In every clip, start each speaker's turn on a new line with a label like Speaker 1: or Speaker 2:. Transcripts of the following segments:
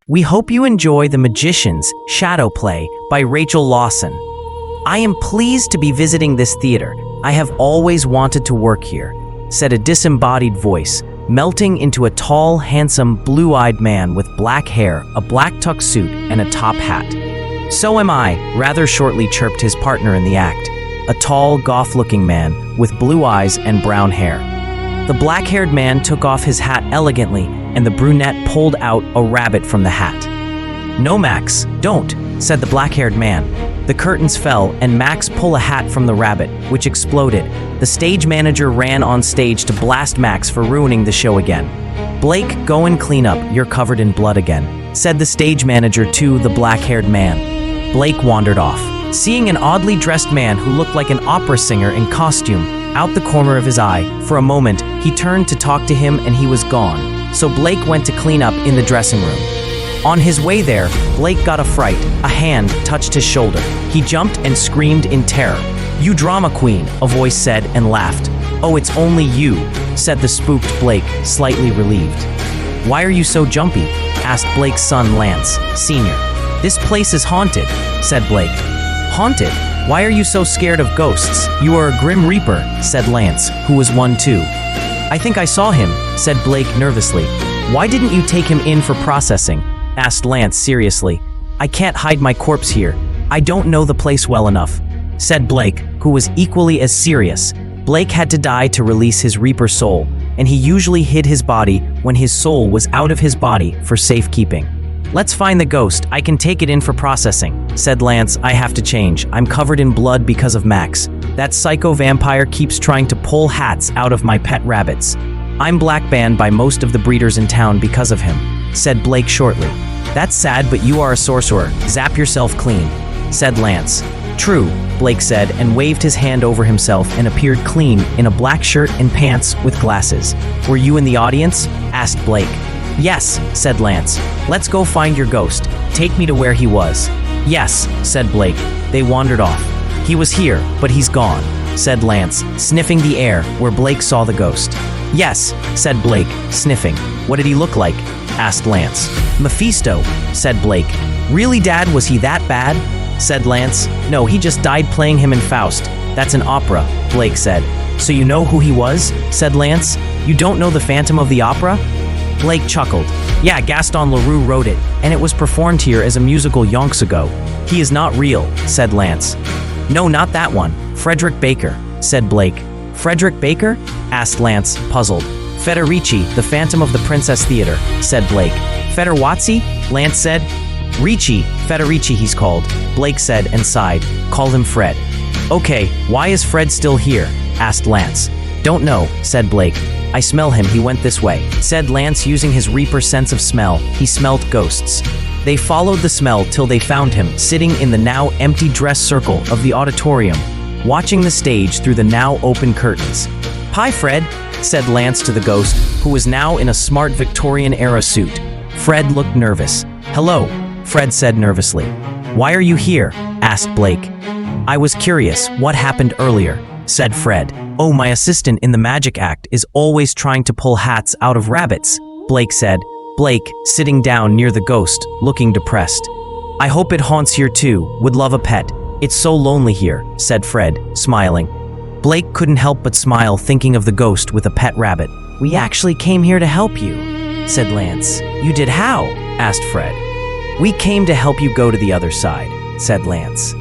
Speaker 1: We hope you enjoy The Magician's Shadow Play by Rachel Lawson. I am pleased to be visiting this theater. I have always wanted to work here, said a disembodied voice, melting into a tall, handsome, blue-eyed man with black hair, a black tuxedo, and a top hat. So am I, rather shortly chirped his partner in the act, a tall, goth-looking man with blue eyes and brown hair. The black-haired man took off his hat elegantly, and the brunette pulled out a rabbit from the hat. "No, Max, don't," said the black-haired man. The curtains fell, and Max pulled a hat from the rabbit, which exploded. The stage manager ran on stage to blast Max for ruining the show again. "Blake, go and clean up, you're covered in blood again," said the stage manager to the black-haired man. Blake wandered off, seeing an oddly dressed man who looked like an opera singer in costume out the corner of his eye. For a moment, he turned to talk to him and he was gone, so Blake went to clean up in the dressing room. On his way there, Blake got a fright. A hand touched his shoulder. He jumped and screamed in terror. "You drama queen," a voice said and laughed. "Oh, it's only you," said the spooked Blake, slightly relieved. "Why are you so jumpy?" asked Blake's son Lance, Sr. "This place is haunted," said Blake. "Haunted? Why are you so scared of ghosts? You are a Grim Reaper," said Lance, who was one too. "I think I saw him," said Blake nervously. "Why didn't you take him in for processing?" asked Lance seriously. "I can't hide my corpse here. I don't know the place well enough," said Blake, who was equally as serious. Blake had to die to release his Reaper soul, and he usually hid his body when his soul was out of his body for safekeeping. "Let's find the ghost. I can take it in for processing," said Lance. "I have to change. I'm covered in blood because of Max. That psycho vampire keeps trying to pull hats out of my pet rabbits. I'm black banned by most of the breeders in town because of him," said Blake shortly. "That's sad, but you are a sorcerer. Zap yourself clean," said Lance. "True," Blake said and waved his hand over himself and appeared clean in a black shirt and pants with glasses. "Were you in the audience?" asked Blake. "Yes," said Lance. "Let's go find your ghost. Take me to where he was." "Yes," said Blake. They wandered off. "He was here, but he's gone," said Lance, sniffing the air where Blake saw the ghost. "Yes," said Blake, sniffing. "What did he look like?" asked Lance. "Mephisto," said Blake. "Really, Dad? Was he that bad?" said Lance. "No, he just died playing him in Faust. That's an opera," Blake said. "So you know who he was?" said Lance. "You don't know the Phantom of the Opera?" Blake chuckled. "Yeah, Gaston Leroux wrote it, and it was performed here as a musical yonks ago." "He is not real," said Lance. "No, not that one. Frederick Baker," said Blake. "Frederick Baker?" asked Lance, puzzled. "Federici, the Phantom of the Princess Theater," said Blake. "Federwazzi?" Lance said. "Ricci, Federici he's called," Blake said and sighed. "Call him Fred." "Okay, why is Fred still here?" asked Lance. "Don't know," said Blake. "I smell him, he went this way," said Lance using his Reaper sense of smell. He smelt ghosts. They followed the smell till they found him, sitting in the now empty dress circle of the auditorium, watching the stage through the now open curtains. "Hi, Fred," said Lance to the ghost, who was now in a smart Victorian-era suit. Fred looked nervous. "Hello," Fred said nervously. "Why are you here?" asked Blake. "I was curious what happened earlier," said Fred. "Oh, my assistant in the magic act is always trying to pull hats out of rabbits," Blake said. Blake, sitting down near the ghost, looking depressed. "I hope it haunts here too. Would love a pet. It's so lonely here," said Fred, smiling. Blake couldn't help but smile, thinking of the ghost with a pet rabbit. "We actually came here to help you," said Lance. "You did how?" asked Fred. "We came to help you go to the other side," said Lance.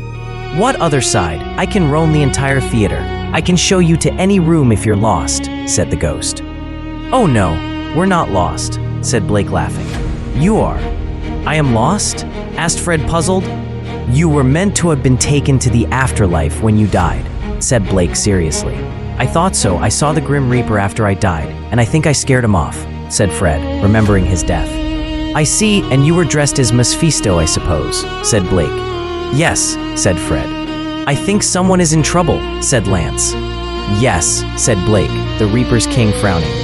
Speaker 1: "What other side? I can roam the entire theater. I can show you to any room if you're lost," said the ghost. "Oh no, we're not lost," said Blake, laughing. "You are." "I am lost?" asked Fred, puzzled. "You were meant to have been taken to the afterlife when you died," said Blake seriously. "I thought so. I saw the Grim Reaper after I died, and I think I scared him off," said Fred, remembering his death. "I see, and you were dressed as Mephisto, I suppose," said Blake. "Yes," said Fred. "I think someone is in trouble," said Lance. "Yes," said Blake, the Reaper's king, frowning.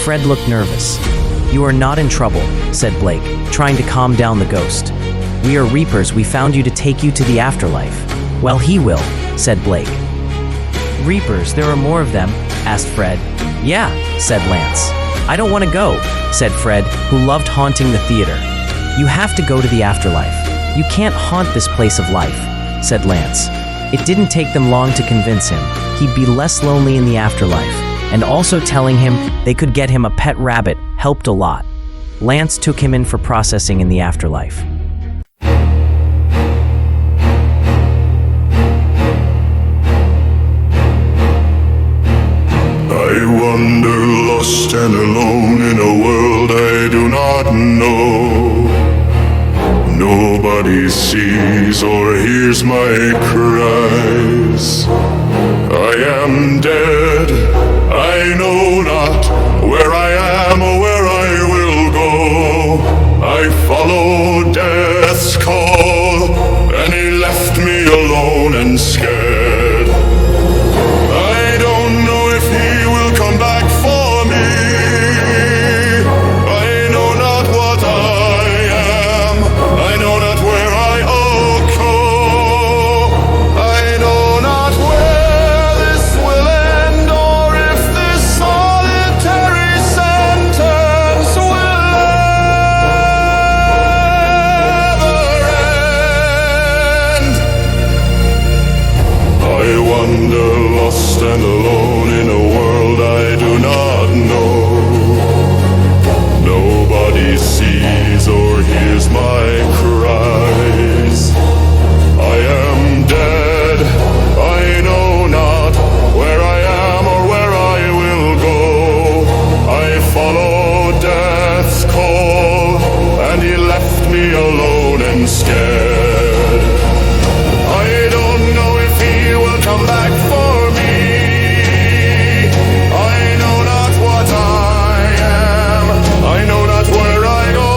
Speaker 1: Fred looked nervous. "You are not in trouble," said Blake, trying to calm down the ghost. "We are Reapers. We found you to take you to the afterlife." "Well, he will," said Blake. "Reapers, there are more of them?" asked Fred. "Yeah," said Lance. "I don't want to go," said Fred, who loved haunting the theater. You have to go to the afterlife. You can't haunt this place of life, said Lance. It didn't take them long to convince him he'd be less lonely in the afterlife, and also telling him they could get him a pet rabbit helped a lot. Lance took him in for processing in the afterlife.
Speaker 2: I wander lost and alone in a world I do not know. Nobody sees or hears my cries. I am dead, I know not where I am or where I will go. I follow death's call, and he left me alone and scared. I don't know if he will come back for me. I know not what I am. I know not where I go. I know not where this will end, or if this solitary sentence will ever end. I wander lost and alone in a world I do not know. Nobody sees or hears my cries. I am dead, I know not where I am or where I will go. I follow death's call, and he left me alone and scared. I don't know if he will come back for me. I know not what I am. I know not where I go.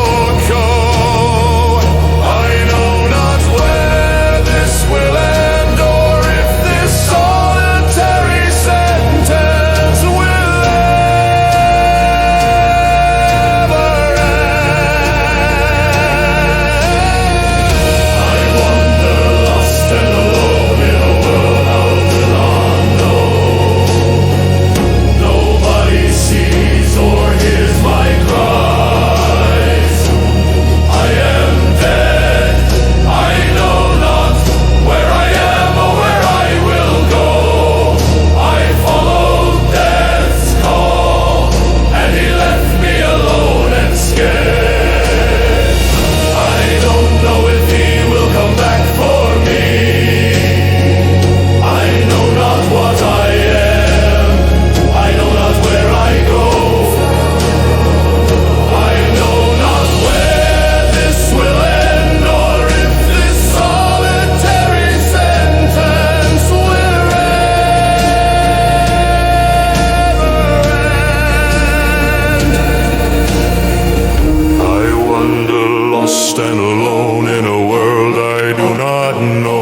Speaker 2: I know not where this will end, or if this solitary sentence will ever end. I wander lost and alone in a world I do not know. Nobody sees or hears my cries. I am dead, I know not where I am or where I will go. I followed death's call, and he left me alone and scared. I don't know if he will come back for me. I know not what I am. I know not where I go. I know not where this will end, or if this solitary sentence will ever end. I wander lost and alone in a world I do not know.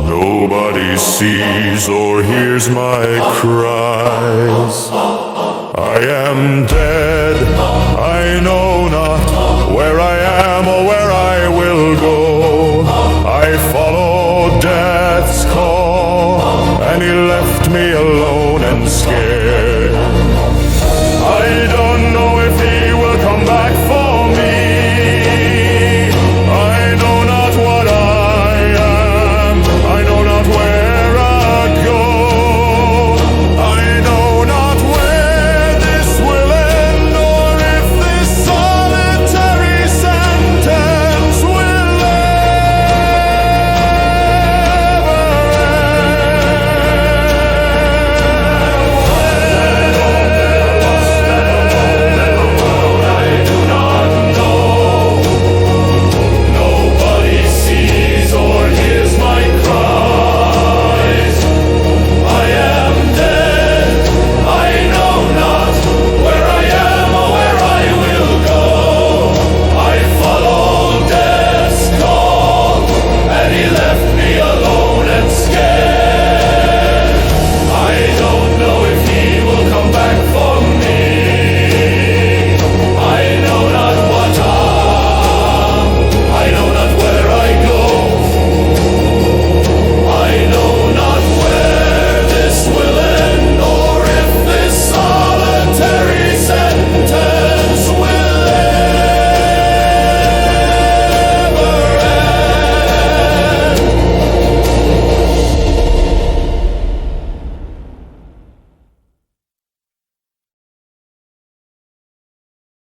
Speaker 2: Nobody sees or hears my cry.